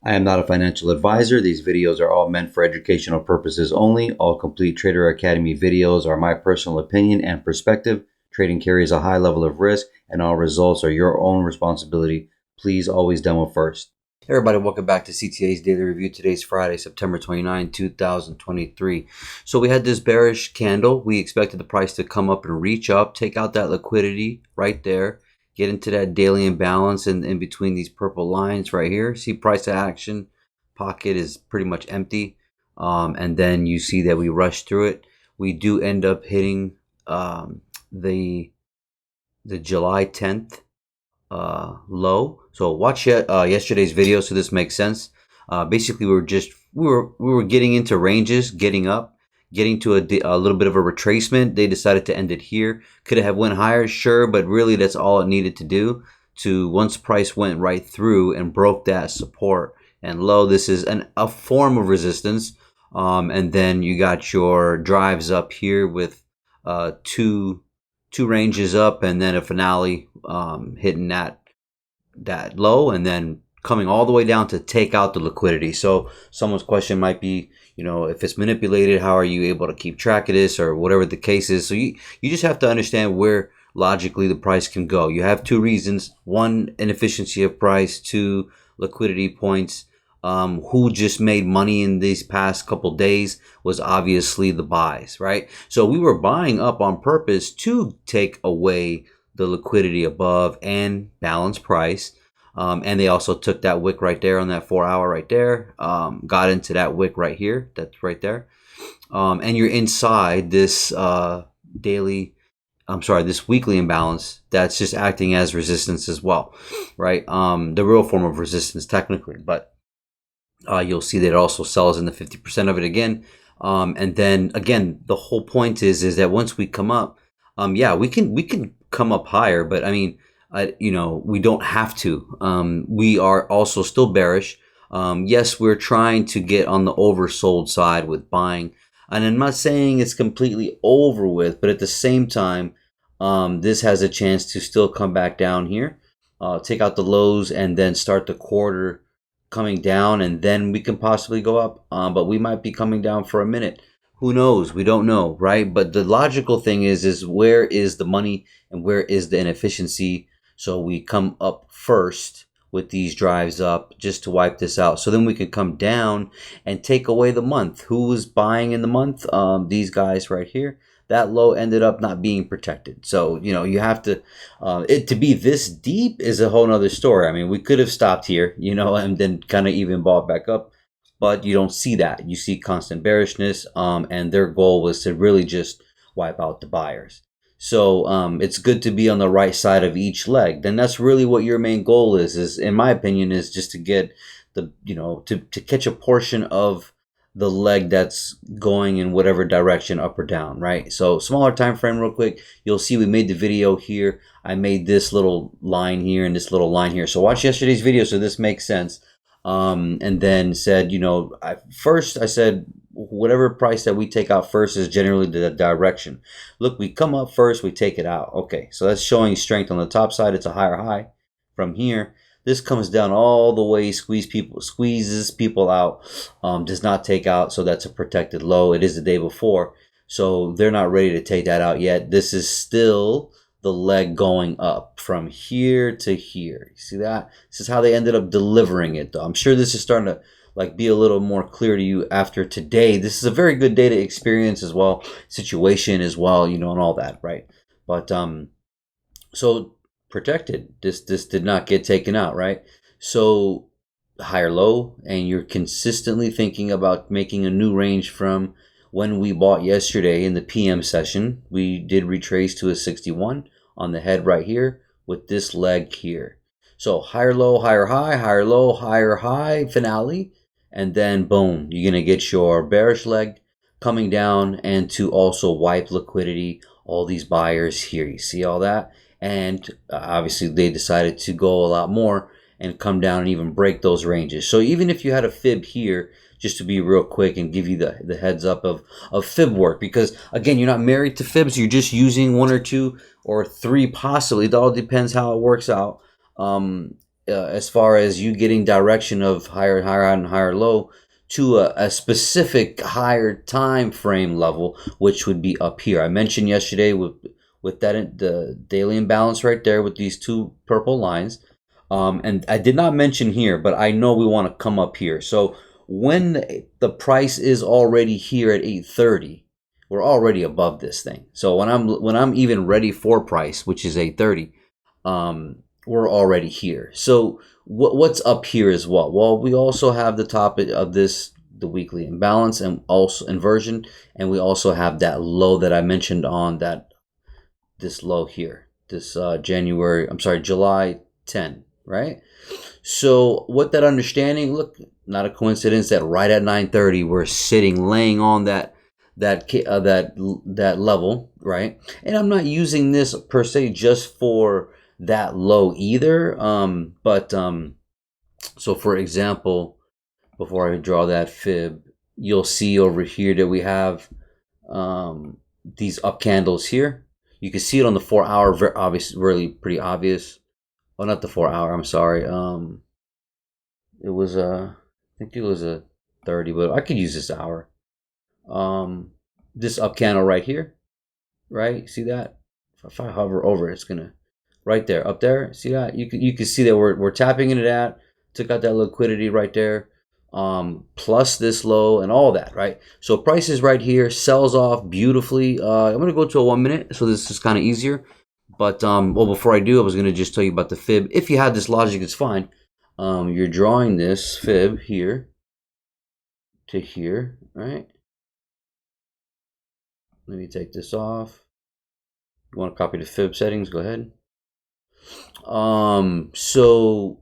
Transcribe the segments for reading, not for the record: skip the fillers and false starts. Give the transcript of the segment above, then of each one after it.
I am not a financial advisor. These videos are all meant for educational purposes only. All complete Trader Academy videos are my personal opinion and perspective. Trading carries a high level of risk, and all results are your own responsibility. Please always demo first. Hey everybody, welcome back to CTA's Daily Review. Today's Friday, September 29, 2023. So we had this bearish candle. We expected the price to come up and reach up, take out that liquidity right there, get into that daily imbalance in between these purple lines right here. See price action pocket is pretty much empty. And then you see that we rush through it. We do end up hitting the July 10th low. So watch yesterday's video so this makes sense. Basically, we were getting into ranges, getting up, getting to a little bit of a retracement. They decided to end it here. Could it have went higher? Sure, but really that's all it needed to do. To once price went right through and broke that support and low, this is a form of resistance. And then you got your drives up here with two ranges up, and then a finale hitting that low, and then coming all the way down to take out the liquidity. So someone's question might be, if it's manipulated, how are you able to keep track of this, or whatever the case is. So you just have to understand where logically the price can go. You have two reasons: one, inefficiency of price; two, liquidity points. Who just made money in these past couple days was obviously the buys, right? So we were buying up on purpose to take away the liquidity above and balance price. And they also took that wick right there on that 4 hour right there, got into that wick right here, that's right there. And you're inside this this weekly imbalance that's just acting as resistance as well, right? The real form of resistance technically, but you'll see that it also sells in the 50% of it again. And then again, the whole point is that once we come up, yeah, we can come up higher, but I mean, we don't have to. We are also still bearish. Yes, we're trying to get on the oversold side with buying, and I'm not saying it's completely over with, but at the same time, this has a chance to still come back down here, take out the lows, and then start the quarter coming down, and then we can possibly go up. But we might be coming down for a minute. Who knows? We don't know, right? But the logical thing is where is the money and where is the inefficiency? So we come up first with these drives up just to wipe this out. So then we can come down and take away the month. Who was buying in the month? These guys right here. That low ended up not being protected. So, you have to, it to be this deep is a whole nother story. I mean, we could have stopped here, and then kind of even bought back up, but you don't see that. You see constant bearishness, and their goal was to really just wipe out the buyers. So it's good to be on the right side of each leg. Then that's really what your main goal is in my opinion, is just to get the, to catch a portion of the leg that's going in whatever direction, up or down, right? So smaller time frame real quick, you'll see we made the video here. I made this little line here and this little line here. So watch yesterday's video so this makes sense. And then said, I said, whatever price that we take out first is generally the direction. Look, we come up first, we take it out. Okay, so that's showing strength on the top side. It's a higher high. From here, this comes down all the way, squeezes people out, does not take out, so that's a protected low. It is the day before, so they're not ready to take that out yet. This is still the leg going up from here to here. You see that? This is how they ended up delivering it, though. I'm sure this is starting to be a little more clear to you after today. This is a very good day to experience as well, situation as well, and all that, right? But so protected. This did not get taken out, right? So higher low, and you're consistently thinking about making a new range from when we bought yesterday in the PM session. We did retrace to a 61 on the head right here with this leg here. So higher low, higher high, higher low, higher high, finale, and then boom, you're gonna get your bearish leg coming down, and to also wipe liquidity, all these buyers here. You see all that? And obviously they decided to go a lot more and come down and even break those ranges. So even if you had a fib here, just to be real quick and give you the heads up of fib work, because again, you're not married to fibs, you're just using one or two or three possibly. It all depends how it works out. as far as you getting direction of higher and higher and higher low to a specific higher time frame level, which would be up here. I mentioned yesterday with that the daily imbalance right there with these two purple lines. And I did not mention here, but I know we want to come up here. So when the price is already here at 830, we're already above this thing. So when I'm even ready for price, which is 830, we're already here. So what's up here as well? Well, we also have the top of this, the weekly imbalance and also inversion, and we also have that low that I mentioned on that this low here, this July 10, right? So with that understanding, look, not a coincidence that right at 9:30 we're sitting laying on that level, right? And I'm not using this per se just for that low either. So for example, before I draw that fib, you'll see over here that we have these up candles here. You can see it on the 4 hour, very obvious, really pretty obvious. Oh, not the 4 hour. I'm sorry. It was I think it was a 30, but I could use this hour. This up candle right here, right? See that? If I hover over it, it's gonna right there, up there. See that? You can see that we're tapping into that. Took out that liquidity right there. Plus this low and all that, right? So price is right here, sells off beautifully. I'm gonna go to a 1 minute, so this is kind of easier. But well, before I do, I was gonna just tell you about the fib. If you had this logic, it's fine. You're drawing this fib here to here, right? Let me take this off. You want to copy the fib settings? Go ahead. So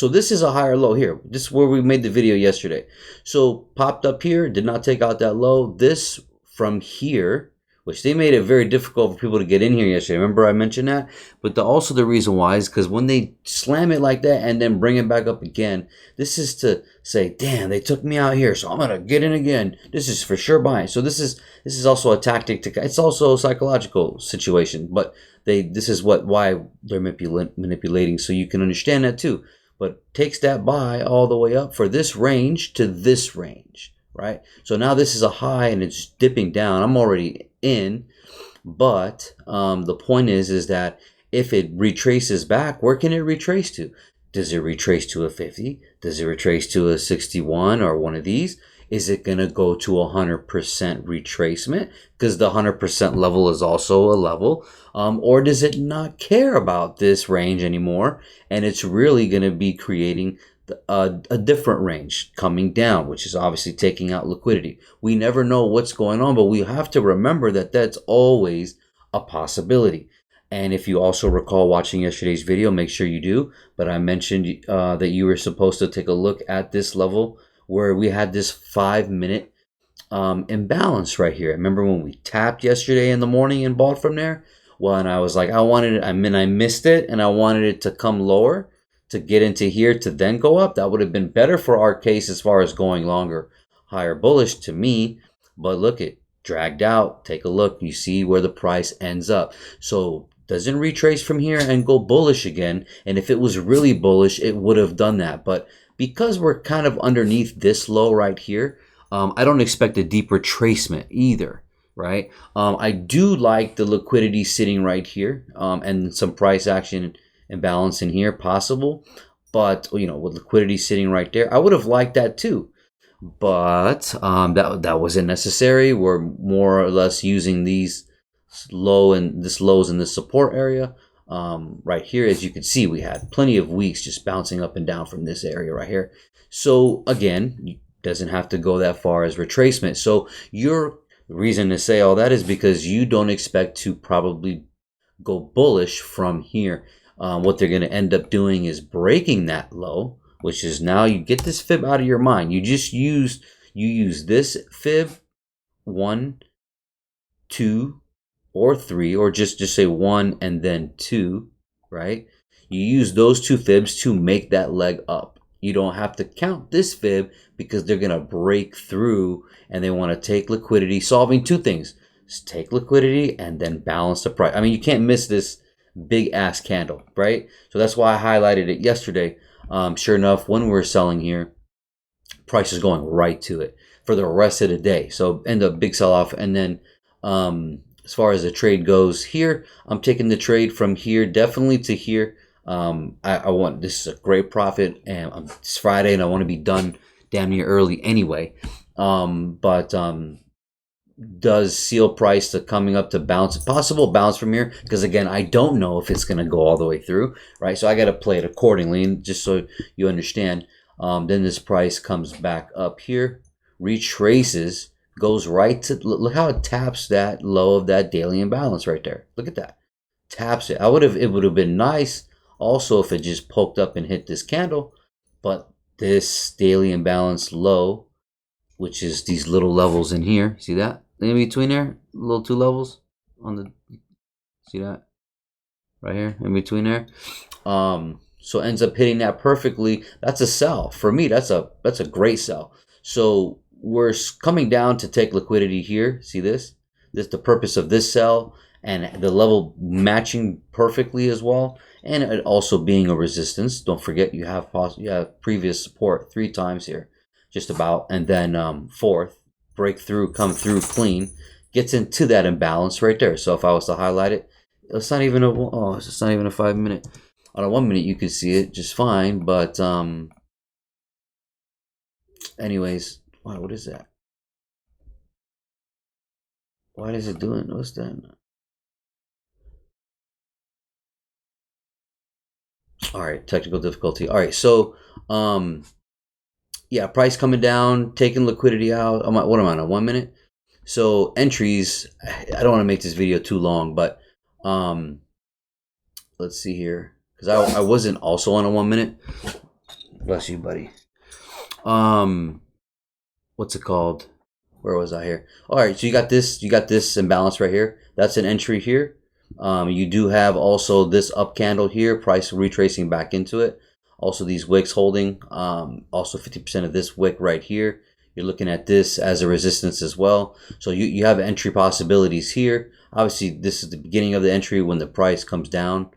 this is a higher low here. This is where we made the video yesterday. So popped up here, did not take out that low. This from here, which they made it very difficult for people to get in here yesterday. Remember I mentioned that? But also the reason why is because when they slam it like that and then bring it back up again, this is to say, damn, they took me out here, so I'm gonna get in again. This is for sure buying. So this is also a tactic to. It's also a psychological situation, but this is why they're manipulating, so you can understand that too. But takes that buy all the way up for this range to this range, right? So now this is a high and it's dipping down. I'm already in, but the point is that if it retraces back, where can it retrace to? Does it retrace to a 50? Does it retrace to a 61 or one of these? Is it going to go to 100% retracement? Because the 100% level is also a level. Or does it not care about this range anymore? And it's really going to be creating a different range coming down, which is obviously taking out liquidity. We never know what's going on, but we have to remember that that's always a possibility. And if you also recall watching yesterday's video, make sure you do. But I mentioned that you were supposed to take a look at this level where we had this 5-minute imbalance right here. Remember when we tapped yesterday in the morning and bought from there? Well, and I was like, I missed it, and I wanted it to come lower to get into here to then go up. That would have been better for our case as far as going longer, higher bullish to me. But look, it dragged out. Take a look. You see where the price ends up. So doesn't retrace from here and go bullish again. And if it was really bullish, it would have done that. But because we're kind of underneath this low right here, I don't expect a deep retracement either, right? I do like the liquidity sitting right here and some price action imbalance in here possible. But, with liquidity sitting right there, I would have liked that too. But that wasn't necessary. We're more or less using these lows in this support area. Right here, as you can see, we had plenty of weeks just bouncing up and down from this area right here. So again, it doesn't have to go that far as retracement. So your reason to say all that is because you don't expect to probably go bullish from here. What they're going to end up doing is breaking that low, which is now you get this fib out of your mind. You use this fib 1, 2, or 3, or just say 1 and then 2, right? You use those two fibs to make that leg up. You don't have to count this fib because they're going to break through and they want to take liquidity, solving two things. Just take liquidity and then balance the price. I mean, you can't miss this big ass candle, right? So that's why I highlighted it yesterday. Sure enough, when we were selling here, price is going right to it for the rest of the day. So end up big sell off. And then as far as the trade goes here, I'm taking the trade from here definitely to here. I want, this is a great profit, and it's Friday and I want to be done damn near early anyway. But does seal price to coming up to bounce, possible bounce from here, because again, I don't know if it's going to go all the way through, right? So I got to play it accordingly, and just so you understand. Then this price comes back up here, retraces, goes right to, look how it taps that low of that daily imbalance right there. Look at that, taps it. It would have been nice also if it just poked up and hit this candle, but this daily imbalance low, which is these little levels in here, see that in between there, little two levels on the, see that right here in between there. So ends up hitting that perfectly. That's a sell for me. That's a great sell. So we're coming down to take liquidity here. See this? This the purpose of this sell, and the level matching perfectly as well, and it also being a resistance. Don't forget you have previous support 3 times here, just about, and then fourth breakthrough, come through clean, gets into that imbalance right there. So if I was to highlight it, it's not even it's not even a 5 minute. On a 1 minute you can see it just fine, but anyways, wow, what is that? Why is it doing, what's that? All right, technical difficulty. All right, so yeah, price coming down, taking liquidity out. What am I on, a 1 minute? So entries, I don't want to make this video too long, but let's see here, because I wasn't also on a 1 minute. Bless you, buddy. What's it called? Where was I here? All right, so you got this imbalance right here. That's an entry here. You do have also this up candle here, price retracing back into it. Also these wicks holding, also 50% of this wick right here. You're looking at this as a resistance as well. So you have entry possibilities here. Obviously, this is the beginning of the entry when the price comes down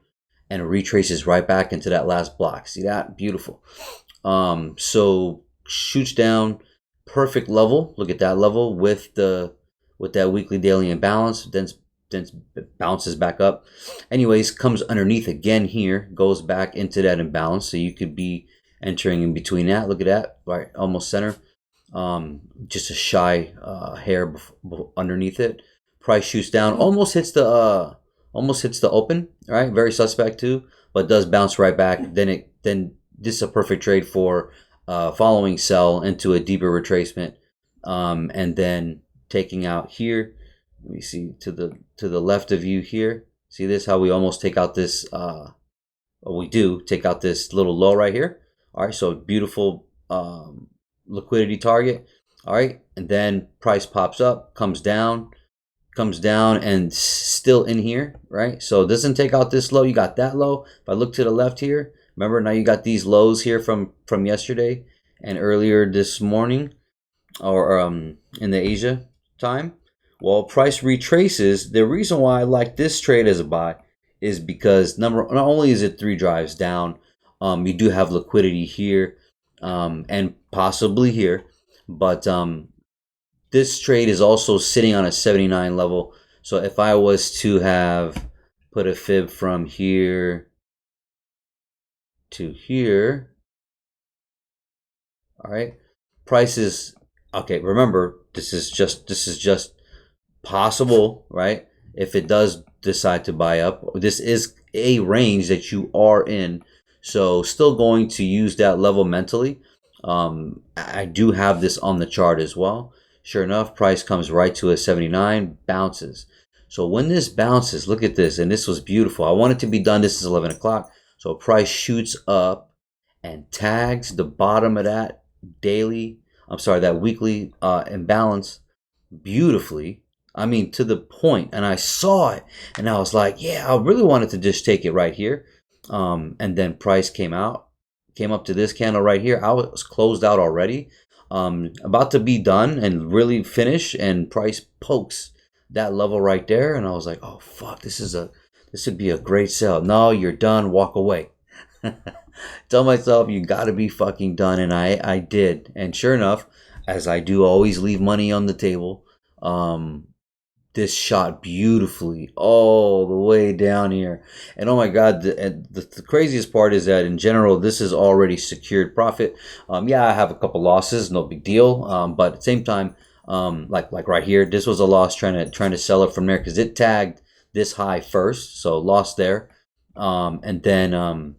and retraces right back into that last block. See that? Beautiful. So shoots down, perfect level. Look at that level with that weekly daily imbalance. Then bounces back up. Anyways, comes underneath again here, goes back into that imbalance. So you could be entering in between that. Look at that, right? Almost center. Just a shy hair underneath it. Price shoots down, almost hits the open. Right, very suspect too, but does bounce right back. Then this is a perfect trade for following sell into a deeper retracement, and then taking out here. Let me see to the left of you here. See this? How we almost take out this. We do take out this little low right here. All right, so beautiful liquidity target. All right, and then price pops up, comes down, and still in here, right? So it doesn't take out this low. You got that low. If I look to the left here, remember now you got these lows here from yesterday and earlier this morning, or in the Asia time. Well, price retraces. The reason why I like this trade as a buy is because not only is it 3 drives down, you do have liquidity here, and possibly here, but this trade is also sitting on a 79 level. So if I was to have put a fib from here to here, all right, prices, okay, remember this is just possible, right? If it does decide to buy up, this is a range that you are in, so still going to use that level mentally. I do have this on the chart as well. Sure enough, price comes right to a 79, bounces. So when this bounces, look at this, and this was beautiful. I want it to be done. This is 11 o'clock. So price shoots up and tags the bottom of that that weekly imbalance beautifully. I mean, to the point, and I saw it, and I was like, yeah, I really wanted to just take it right here. And then price came up to this candle right here. I was closed out already, about to be done and really finish, and price pokes that level right there, and I was like, oh fuck, this is This would be a great sell. No, you're done. Walk away. Tell myself you got to be fucking done, and I did. And sure enough, as I do always leave money on the table, um, this shot beautifully all the way down here. And oh my God, the craziest part is that in general, this is already secured profit. Yeah, I have a couple losses, no big deal. But at the same time, like right here, this was a loss trying to sell it from there because it tagged this high first, so lost there. And then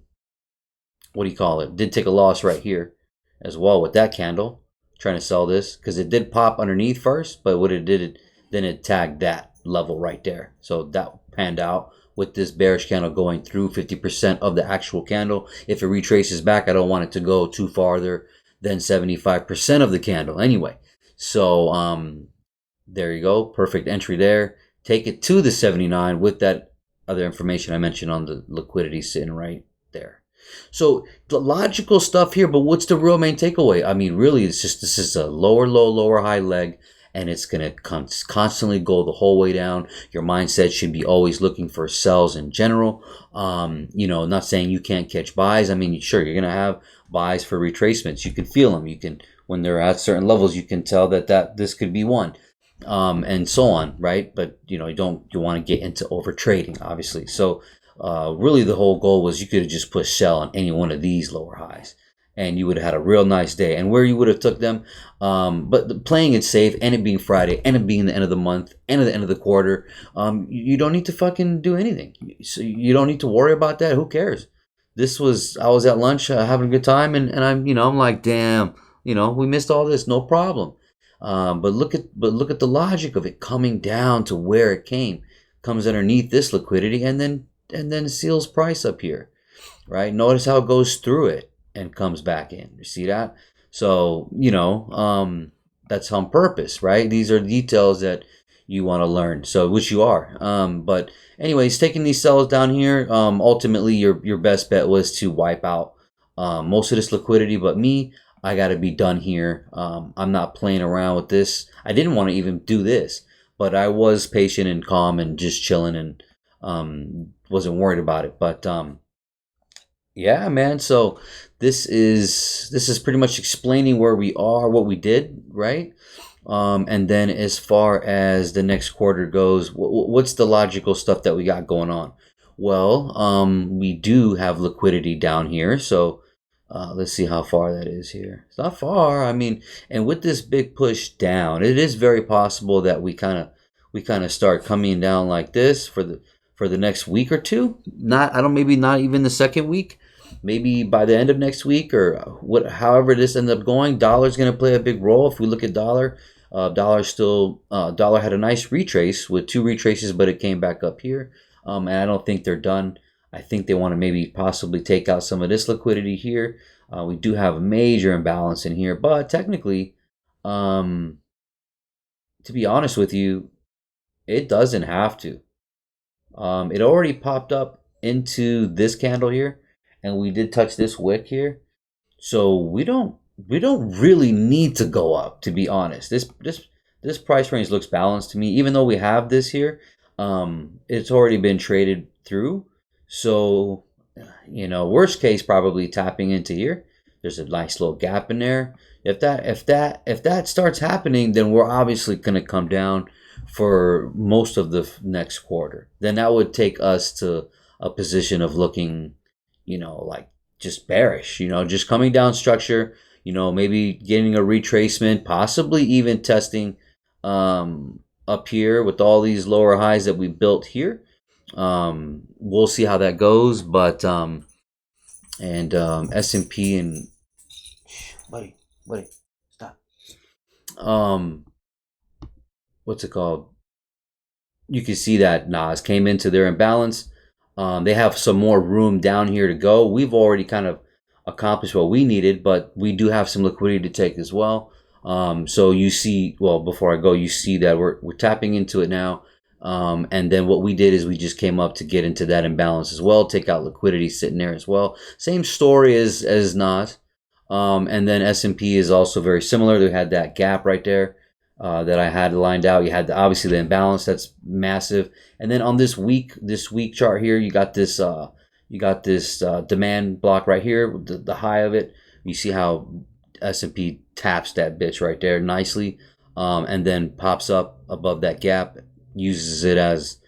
what do you call it? Did take a loss right here as well with that candle trying to sell this because it did pop underneath first, but what it did, then it tagged that level right there. So that panned out with this bearish candle going through 50% of the actual candle. If it retraces back, I don't want it to go too farther than 75% of the candle anyway. So there you go. Perfect entry there. Take it to the 79 with that other information I mentioned on the liquidity sitting right there. So the logical stuff here, but what's the real main takeaway? I mean, really, it's just this is a lower low, lower high leg, and it's going to constantly go the whole way down. Your mindset should be always looking for sells in general. Not saying you can't catch buys. I mean, sure, you're going to have buys for retracements. You can feel them. You can, when they're at certain levels, you can tell that this could be one. And so on, right? But you want to get into over trading, obviously. So really the whole goal was you could have just pushed sell on any one of these lower highs and you would have had a real nice day. And where you would have took them, but playing it safe and it being Friday and it being the end of the month and at the end of the quarter, you don't need to fucking do anything. So you don't need to worry about that. Who cares? I was at lunch having a good time and I'm like, damn, we missed all this, no problem. But look at the logic of it coming down to where it came, comes underneath this liquidity and then seals price up here, right? Notice how it goes through it and comes back in. You see that? So that's on purpose, right? These are details that you want to learn, so which you are. But anyways, taking these sells down here, ultimately your best bet was to wipe out most of this liquidity. But I got to be done here. I'm not playing around with this. I didn't want to even do this, but I was patient and calm and just chilling and wasn't worried about it. But yeah, man. So this is pretty much explaining where we are, what we did, right? And then as far as the next quarter goes, what's the logical stuff that we got going on? Well, we do have liquidity down here, so. Let's see how far that is here. It's not far. I mean, and with this big push down, it is very possible that we kind of start coming down like this for the next week or two. Maybe not even the second week. Maybe by the end of next week or however this ends up going. Dollar's going to play a big role. If we look at dollar, dollar had a nice retrace with 2 retraces, but it came back up here. And I don't think they're done. I think they want to maybe possibly take out some of this liquidity here. We do have a major imbalance in here, but technically, to be honest with you, it doesn't have to. It already popped up into this candle here, and we did touch this wick here, so we don't really need to go up. To be honest, this price range looks balanced to me, even though we have this here. It's already been traded through. So, worst case, probably tapping into here. There's a nice little gap in there. If that starts happening, then we're obviously going to come down for most of the next quarter. Then that would take us to a position of looking, like just bearish. Just coming down structure. Maybe getting a retracement, possibly even testing up here with all these lower highs that we built here. We'll see how that goes, but S&P and buddy, stop. What's it called? You can see that Nas came into their imbalance. They have some more room down here to go. We've already kind of accomplished what we needed, but we do have some liquidity to take as well. So you see, well, before I go, you see that we're tapping into it now. And then what we did is we just came up to get into that imbalance as well, take out liquidity sitting there as well. Same story as NOS. And then S&P is also very similar. They had that gap right there. that I had lined out. You had obviously the imbalance that's massive, and then on this week chart here, you got this demand block right here, the high of it. You see how S&P taps that bitch right there nicely, and then pops up above that gap, uses it as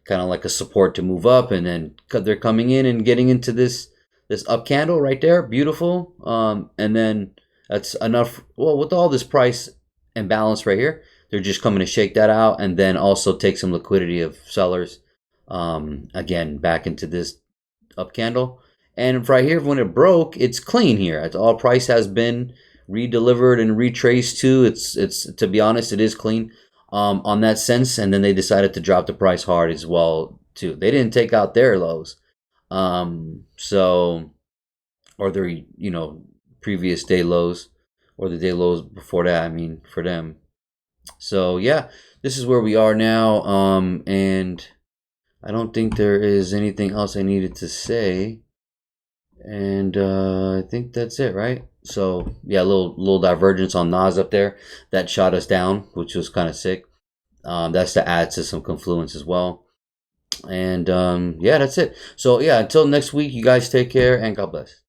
kind of like a support to move up, and then they're coming in and getting into this up candle right there, beautiful. And then that's enough. Well, with all this price imbalance right here, they're just coming to shake that out, and then also take some liquidity of sellers, again back into this up candle. And right here, when it broke, it's clean here. All price has been redelivered and retraced to. It's to be honest, it is clean, on that sense. And then they decided to drop the price hard as well too. They didn't take out their lows, so, or their previous day lows, or the day lows before that. I mean, for them. So yeah, this is where we are now. And I don't think there is anything else I needed to say. And I think that's it, right? So yeah, little divergence on Nas up there that shot us down, which was kind of sick. That's to add to some confluence as well. And yeah, that's it. So yeah, until next week, you guys take care and God bless.